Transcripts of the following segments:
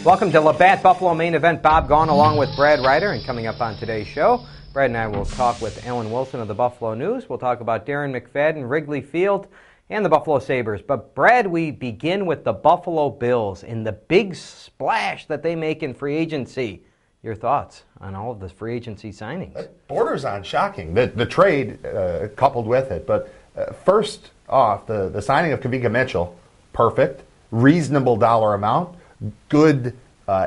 Welcome to Labatt Buffalo Main Event. Bob Gaughan along with Brad Ryder. And coming up on today's show, Brad and I will talk with Alan Wilson of the Buffalo News. We'll talk about Darren McFadden, Wrigley Field, and the Buffalo Sabres. But Brad, we begin with the Buffalo Bills and the big splash that they make in free agency. Your thoughts on all of the free agency signings? It borders on shocking, the trade coupled with it. But first off, the signing of Kavika Mitchell, perfect, reasonable dollar amount, good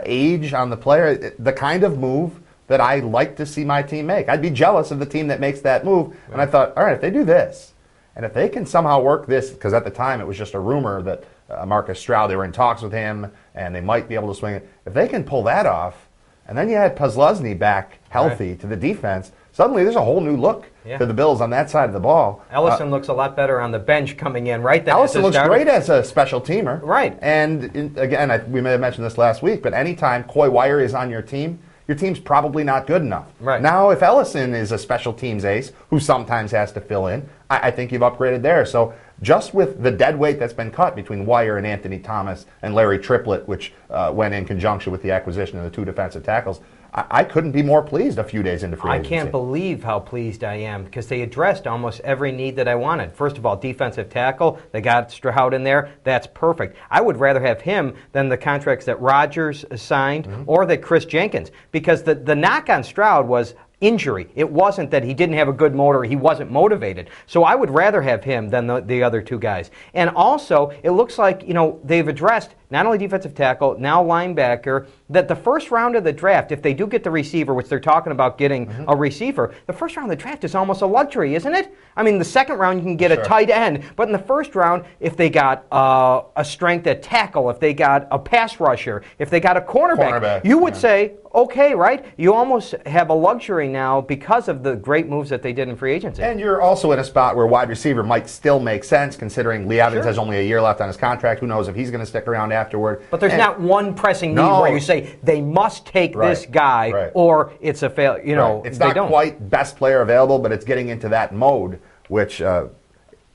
age on the player, the kind of move that I like to see my team make. I'd be jealous of the team that makes that move. Right. And I thought, all right, if they do this, and if they can somehow work this, because at the time it was just a rumor that Marcus Stroud, they were in talks with him, and they might be able to swing it. If they can pull that off, and then you had Puslesny back healthy to the defense, suddenly there's a whole new look to the Bills on that side of the ball. Ellison looks a lot better on the bench coming in, right? Ellison looks great as a special teamer. Right. And again, we may have mentioned this last week, but anytime Coy Wire is on your team's probably not good enough. Right. Now, if Ellison is a special teams ace, who sometimes has to fill in, I think you've upgraded there. So just with the dead weight that's been cut between Wire and Anthony Thomas and Larry Triplett, which went in conjunction with the acquisition of the two defensive tackles, I couldn't be more pleased a few days into free agency. I can't believe how pleased I am because they addressed almost every need that I wanted. First of all, defensive tackle. They got Stroud in there. That's perfect. I would rather have him than the contracts that Rodgers signed or that Chris Jenkins, because the knock on Stroud was injury. It wasn't that he didn't have a good motor, he wasn't motivated. So I would rather have him than the other two guys. And also, it looks like, they've addressed not only defensive tackle, now linebacker, that the first round of the draft, if they do get the receiver, which they're talking about getting a receiver, the first round of the draft is almost a luxury, isn't it? I mean, the second round you can get a tight end, but in the first round, if they got a strength at tackle, if they got a pass rusher, if they got a cornerback you would say, okay, right? You almost have a luxury now because of the great moves that they did in free agency. And you're also in a spot where wide receiver might still make sense, considering Lee Evans has only a year left on his contract. Who knows if he's going to stick around afterward. But there's not one pressing need where you say they must take this guy or it's a fail. It's not quite best player available, but it's getting into that mode, which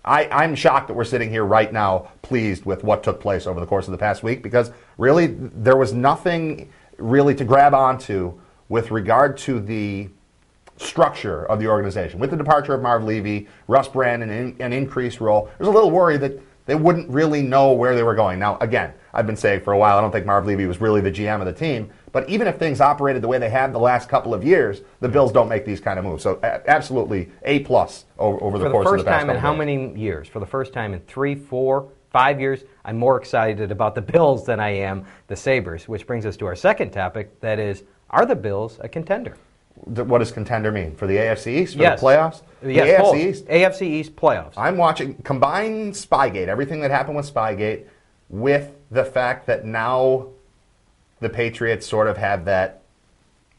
I'm shocked that we're sitting here right now pleased with what took place over the course of the past week, because really there was nothing really to grab onto with regard to the structure of the organization. With the departure of Marv Levy, Russ Brand in an increased role, there's a little worry that they wouldn't really know where they were going. Now, again, I've been saying for a while, I don't think Marv Levy was really the GM of the team, but even if things operated the way they have the last couple of years, the Bills don't make these kind of moves. So absolutely A+ over the course of the past couple of years. For the first time in how many years? For the first time in 3, 4, 5 years, I'm more excited about the Bills than I am the Sabres, which brings us to our second topic, that is, are the Bills a contender? What does contender mean? For the AFC East? For the playoffs? Yes, the AFC East? AFC East playoffs. I'm watching, combine Spygate, everything that happened with Spygate, with the fact that now the Patriots sort of have that,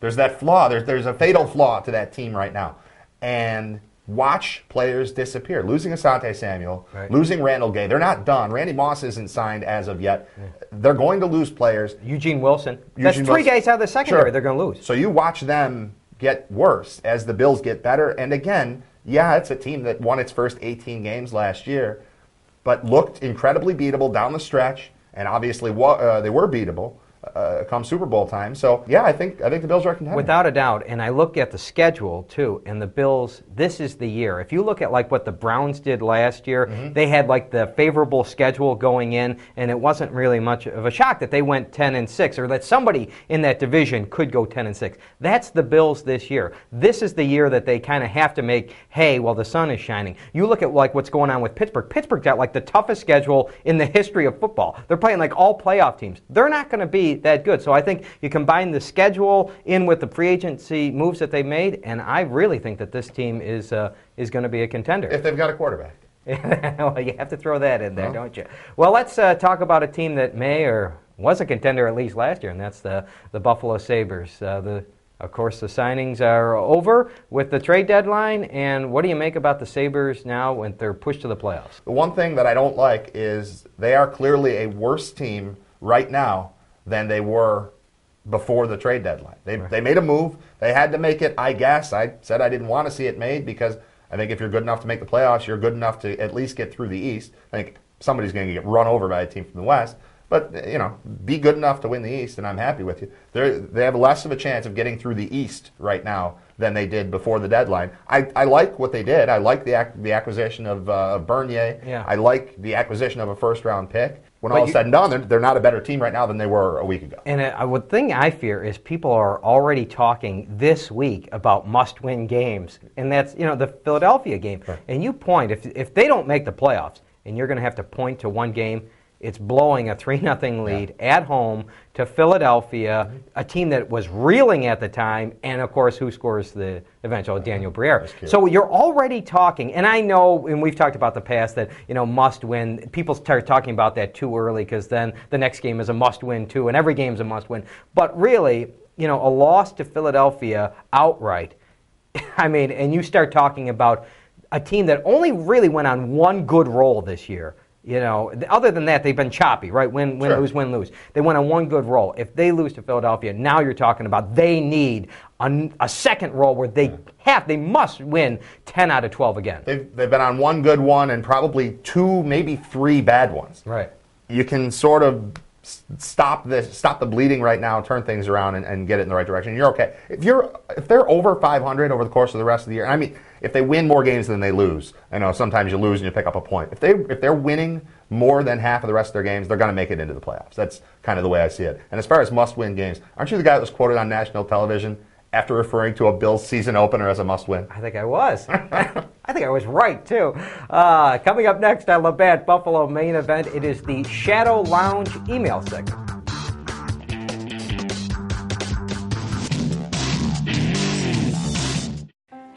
there's that flaw, there's a fatal flaw to that team right now. And watch players disappear. Losing Asante Samuel, losing Randall Gay. They're not done. Randy Moss isn't signed as of yet. They're going to lose players. Eugene Wilson. That's three guys out of the secondary they're going to lose. So you watch them get worse as the Bills get better. And again, it's a team that won its first 18 games last year, but looked incredibly beatable down the stretch, and obviously they were beatable come Super Bowl time. So, I think the Bills are a contender. Without a doubt. And I look at the schedule, too, and the Bills, this is the year. If you look at, what the Browns did last year, they had, the favorable schedule going in, and it wasn't really much of a shock that they went 10-6, or that somebody in that division could go 10-6. That's the Bills this year. This is the year that they kind of have to make hay while the sun is shining. You look at, what's going on with Pittsburgh. Pittsburgh got, the toughest schedule in the history of football. They're playing, all playoff teams. They're not going to be that good. So I think you combine the schedule in with the free agency moves that they made, and I really think that this team is going to be a contender. If they've got a quarterback. Well, you have to throw that in there, don't you? Well, let's talk about a team that may or was a contender at least last year, and that's the Buffalo Sabres. Of course, the signings are over with the trade deadline, and what do you make about the Sabres now when they're pushed to the playoffs? The one thing that I don't like is they are clearly a worse team right now than they were before the trade deadline. They made a move. They had to make it, I guess. I said I didn't want to see it made because I think if you're good enough to make the playoffs, you're good enough to at least get through the East. I think somebody's going to get run over by a team from the West. But, be good enough to win the East, and I'm happy with you. They have less of a chance of getting through the East right now than they did before the deadline. I like what they did. I like the acquisition of Bernier. Yeah. I like the acquisition of a first-round pick. When all is said and done, they're not a better team right now than they were a week ago. And the thing I fear is people are already talking this week about must-win games, and that's the Philadelphia game. Sure. And you point, if they don't make the playoffs, and you're going to have to point to one game, it's blowing a 3-0 lead at home to Philadelphia, a team that was reeling at the time, and of course, who scores the eventual Daniel Briere. So you're already talking, and I know, and we've talked about the past that must win. People start talking about that too early because then the next game is a must win too, and every game's a must win. But really, a loss to Philadelphia outright. I mean, and you start talking about a team that only really went on one good roll this year. Other than that, they've been choppy, right? Win, lose, win, lose. They went on one good roll. If they lose to Philadelphia, now you're talking about they need a second roll where they must win 10 out of 12 again. They've been on one good one and probably 2, maybe 3 bad ones. Right. You can sort of stop the bleeding right now, turn things around, and get it in the right direction. You're okay. If they're over 500 over the course of the rest of the year, I mean, if they win more games than they lose, I know sometimes you lose and you pick up a point. If they're winning more than half of the rest of their games, they're going to make it into the playoffs. That's kind of the way I see it. And as far as must-win games, aren't you the guy that was quoted on national television after referring to a Bills season opener as a must-win? I think I was. I think I was right, too. Coming up next on Labatt Buffalo Main Event, it is the Shadow Lounge email segment.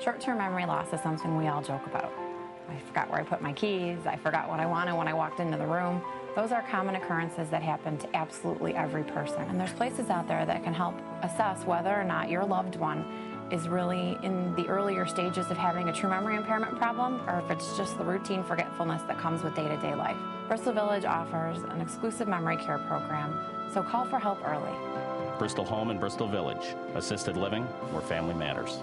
Short-term memory loss is something we all joke about. I forgot where I put my keys. I forgot what I wanted when I walked into the room. Those are common occurrences that happen to absolutely every person. And there's places out there that can help assess whether or not your loved one is really in the earlier stages of having a true memory impairment problem, or if it's just the routine forgetfulness that comes with day-to-day life. Bristol Village offers an exclusive memory care program, so call for help early. Bristol Home in Bristol Village. Assisted living where family matters.